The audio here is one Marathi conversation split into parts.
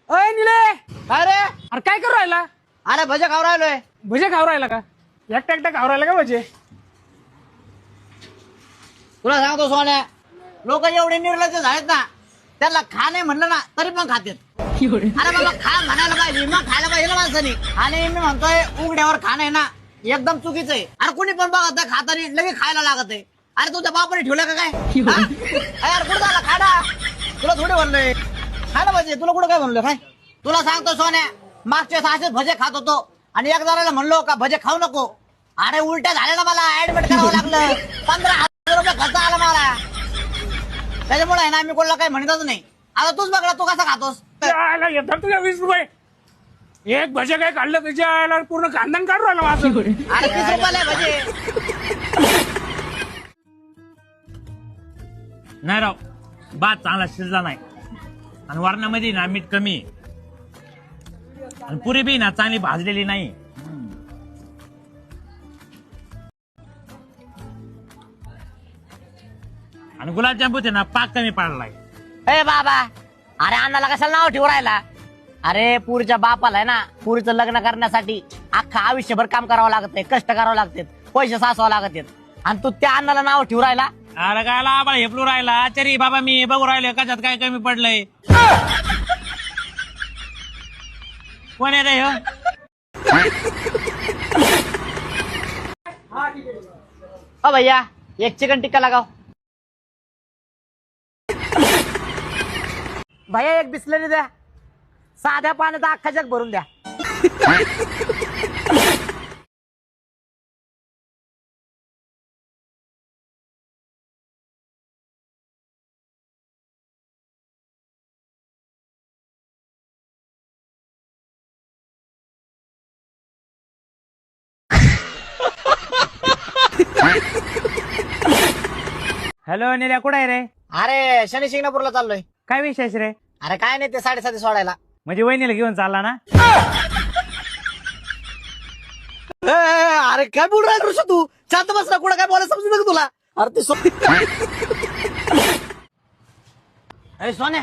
अय निले, काय रे? अरे काय करू राहिला? अरे भजे खाऊ राहिलोय. भजे खाऊ राहिला का? एकटा एकटा खाऊ राहिला का भजे? तुला सांगतो सोन्या, लोक एवढे निर्लज्ज झालेत ना, त्याला खा नाही म्हणलं ना तरी पण खातात. अरे बाबा खा म्हणायला पाहिजे, मग खायला पाहिजे ना माणसानी. आणि मी म्हणतोय उघड्यावर खाणं आहे ना एकदम चुकीचं आहे. अरे कोणी पण बघत नाही खातानी लगेच खायला लागत आहे. अरे तुझ्या बापाने ठेवलं का काय? हा? अरे कुठं झाला खाडा? तुला थोडे म्हणलोय खायला पाहिजे. तुला कुठं काय म्हणलं काय? तुला सांगतो सोन्या, मागच्या सहाशे भजे खात होतो आणि एक जणाला म्हणलो का भजे खाऊ नको. अरे उलट्या झाल्या ना, मला ऍडमिट करावं लागलं. 15,000 रुपये खर्च आला मला. त्याच्यामुळे आहे ना मी कोणाला काही म्हणतच नाही. आता तूच बघ ना, तू कसा खातोस. यायला येतात तुझ्या 20 रुपये. एक भजे काय काढलं त्याच्या यायला पूर्ण खानदान काढू राहिला माझं. अरे 30 रुपयाला आहे भजे. नाही राव, भात चांगला शिजला नाही आणि वरणामध्ये ना मीठ कमी आहे. आणि पुरी बी ना चांगली भाजलेली नाही. आणि गुलाबजाम ना पाक कमी पडलाय. ए बाबा, अरे अण्णाला कशाला नाव ठेवू राहिला? अरे पुरीच्या बापाला आहे ना, पुरीचं लग्न करण्यासाठी अख्खा आयुष्यभर काम करावं लागत, कष्ट करावं लागतात, पैसे साचवावं लागतात. आणि तू त्या अण्णाला नाव ठेवू राहिला? अरे गायला आबाळ हेपलू राहिला. तरी बाबा मी बघू राहिलो कशात काय कमी पडलंय. कोण आहे रे ह्यो? ओ भैया, एक चिकन टिक्का लगाओ. भैया एक बिस्लरी द्या. साध्या पाण्याचा अख्खा जग भरून द्या. हॅलो निल्या, कुठे आहे रे? अरे शनी शिंगणापूरला चाललोय. काय विशेष रे? अरे काय नाही, ते 7:30 सोडायला. म्हणजे वहिनीला घेऊन चालला ना? अरे काय बोल राहिला ऋषा तू? शांत बस ना, कुठं काय बोलायला समजू नका तुला. अरे ते अरे सोन्या,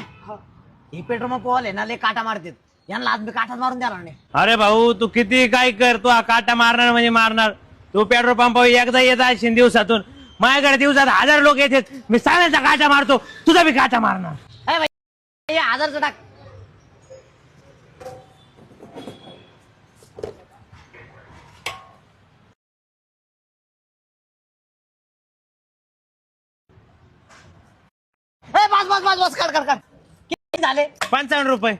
ही पेट्रोल पंप वाले ना लय काटा मारतात. यांना आज मी काठाच मारून द्याला नाही. अरे भाऊ, तू किती काय कर, तू हा काटा मारणार म्हणजे मारणार. तू पेट्रोल पंपावर एकदा येत आहे दिवसातून. माझ्याकडे दिवसात 1000 लोक येतात. मी सगळ्यांचा काटा मारतो, तुझा बी काटा मारणार. ए भाई, हे 1000चं टाक. ए बस बस बस बस, कर कर कर. किती झाले? 55 रुपये.